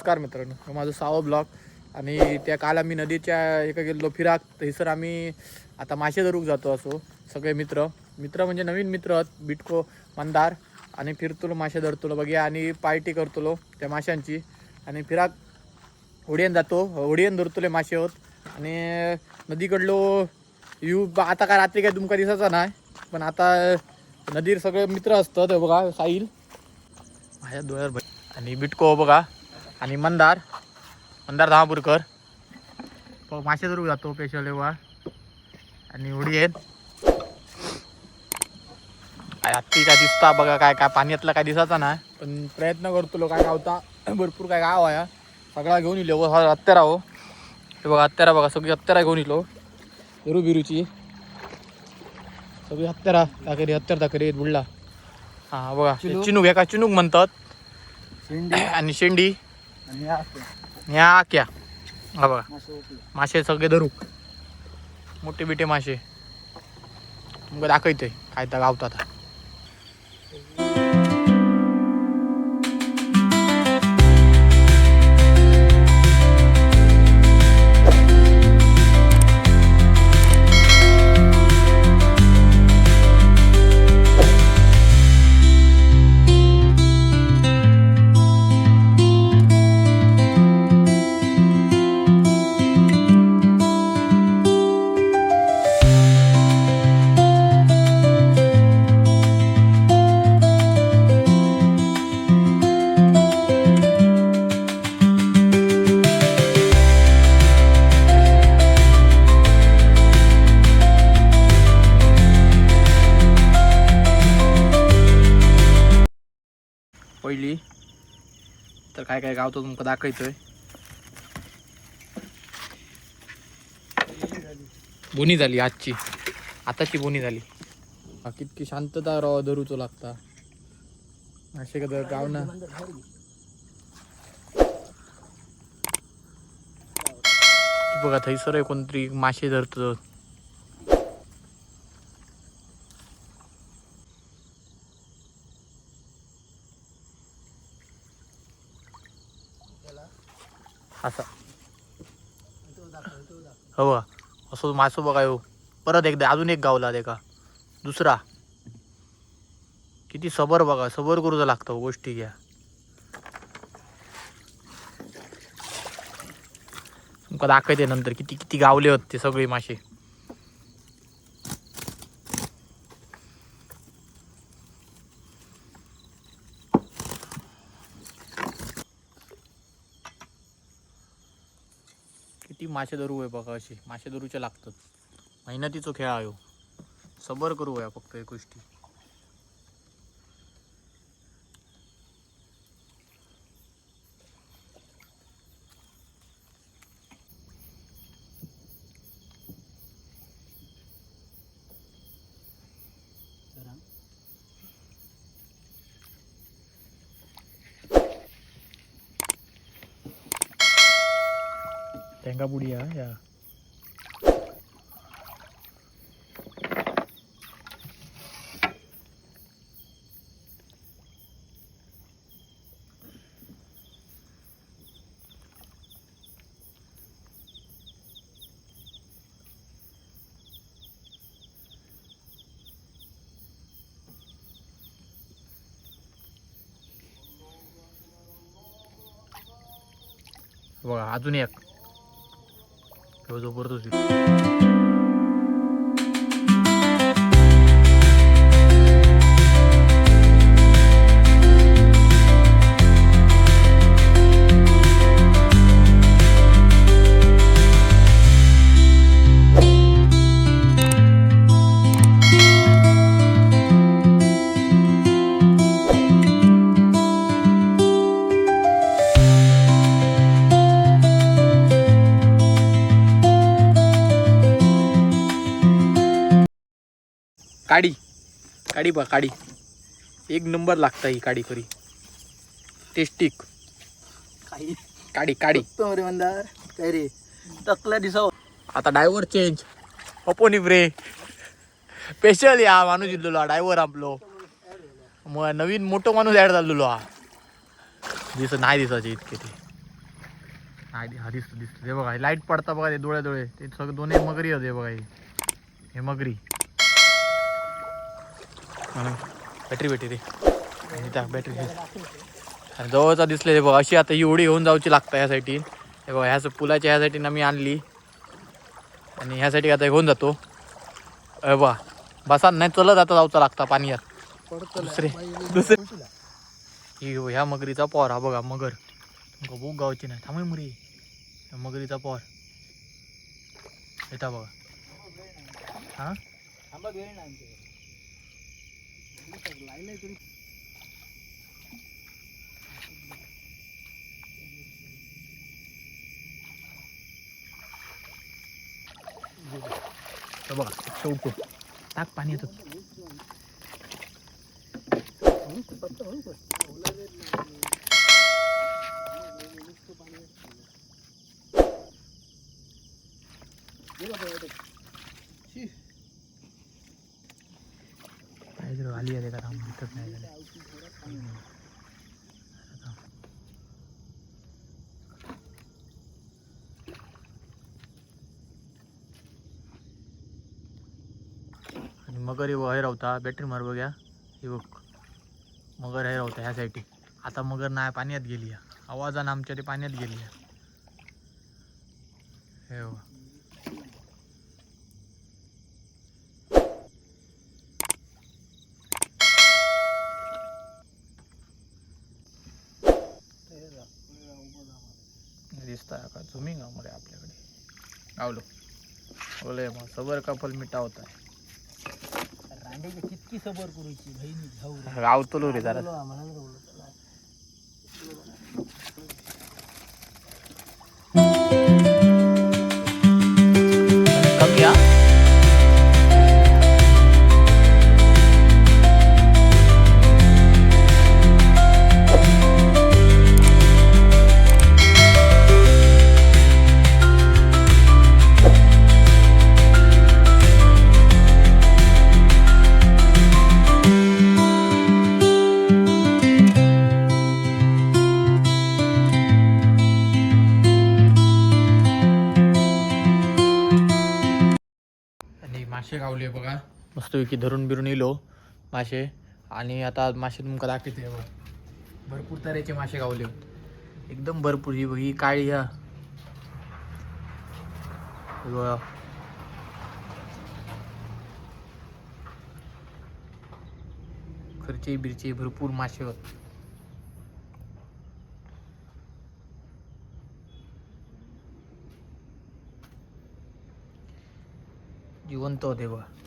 नमस्कार मित्रांनो, माझं सावं ब्लॉग. आणि त्या काल आम्ही नदीच्या एका गेलो फिराक थंयसर आम्ही आता मासे धरूक जातो. असो सगळे मित्र म्हणजे नवीन मित्र आहेत. बिटको मंदार आणि फिरतलो मासे धरतलो बघूया आणि पार्टी करतलो त्या माशांची. आणि फिराक होडीयन जातो, होडीयन धरतले मासे होत. आणि नदीकडलो यू आता काय रात्री काय तुमका दिसायचा नाही, पण आता नदीर सगळे मित्र असतात. बघा साहिल माझ्या डोळ्यावर आणि बिटको बघा आणि मंदार धामापूरकर मासे धरू जातो स्पेशल एव्हा. आणि होडी आहेत काय हत्ती काय दिसता बघा, काय काय पाण्यातला काय दिसायचा नाही, पण प्रयत्न करतो. काय गावता भरपूर काय गाव आहे, सगळा घेऊन येलो हत्यारा. हो हे बघा हत्यारा, बघा सगळी हत्यारा घेऊन येलो. बिरू बिरूची सगळी हत्यारा दाखरी, हत्यार दाखरी बुडला. हां बघा चिनूक, एका चिनूक म्हणतात आणि शेंडी ह्या आक्या. हा बघा मासे सगळे धरू, मोठे बिटे मासे तुमका दाखवतोय काय तर गावतात. पहिली तर काय काय गावतो तुमका दाखवतोय. बोनी झाली आजची, आताची बोनी झाली. कितकी शांतता राव धरूचो लागता असे कदा गाव ना. बघा थैसर आहे कोणतरी मासे धरतो. असा हो असं मासो बघा. येऊ परत एकदा अजून एक गावला ते का दुसरा. किती सबर बघा, सबर करूचा लागतं गोष्टी घ्या. तुमका दाखवते नंतर किती किती गावले होते ते सगळे मासे. किती मासे धरू आहे बघा. असे मासे धरूचे लागतात. मेहनतीचो खेळ आहे, सबर करू आहे फक्त एक गोष्टी. टेंगा बुडी या बघा. अजून एक जबरदस्त. काडी काडी बघ, काडी एक नंबर लागता ही काडी करी टेस्टिक. काडी काडी रे मंदार काय रे टकला दिसाव. आता डायव्हर चेंज अपोनी ब्रे स्पेशल या माणूस इल्लो हा डायव्हर आपलो. मग नवीन मोठो माणूस ऍड झालेलो हा. नाही दिसायचे इतके ते. हा दिसतो दिसतो हे बघा लाईट पडता बघा ते डोळे डोळे ते सगळं दोन्ही मगरी होते बघा हे मगरी बॅटरी भेटी रे बॅटरी जवळचा दिसले बघा अशी आता एवढी घेऊन जाऊची लागतं ह्यासाठी हे बघा ह्याच पुलाच्या ह्यासाठी ना मी आणली आणि ह्यासाठी आता घेऊन जातो अरे बा बसा नाही चलत आता जाऊचा लागता पाण्यात दुसरे ह्या मगरीचा पॉर हा बघा मगर भूक गावची नाही थांबे मुरी मगरीचा पॉर येता बघा हा बघा चौको टाक पाणी येतं आली आहे का दिसत नाही आणि मगर हे बाहेर होता बॅटरी मार बघ्या हे बघ मगर हे होता ह्यासाठी आता मगर नाही पाण्यात गेली आवाजानं आमच्या ते पाण्यात गेली हे बघा दिसता का झुमिंग मध्ये आपल्याकडे गावलो बोले मग सबर कपल मिठा होता है कितकी सबर करूची बहिणी गावतो रे जरा कमी हा मासे गावले बघा मस्तपैकी धरून बिरून येलो मासे आणि आता मासे तुमका दाखवते बघा भरपूर तऱ्हेचे मासे गावले एकदम भरपूर ही काळी ह्या खर्चे बिरचे भरपूर मासे होत जिवंत होते बघा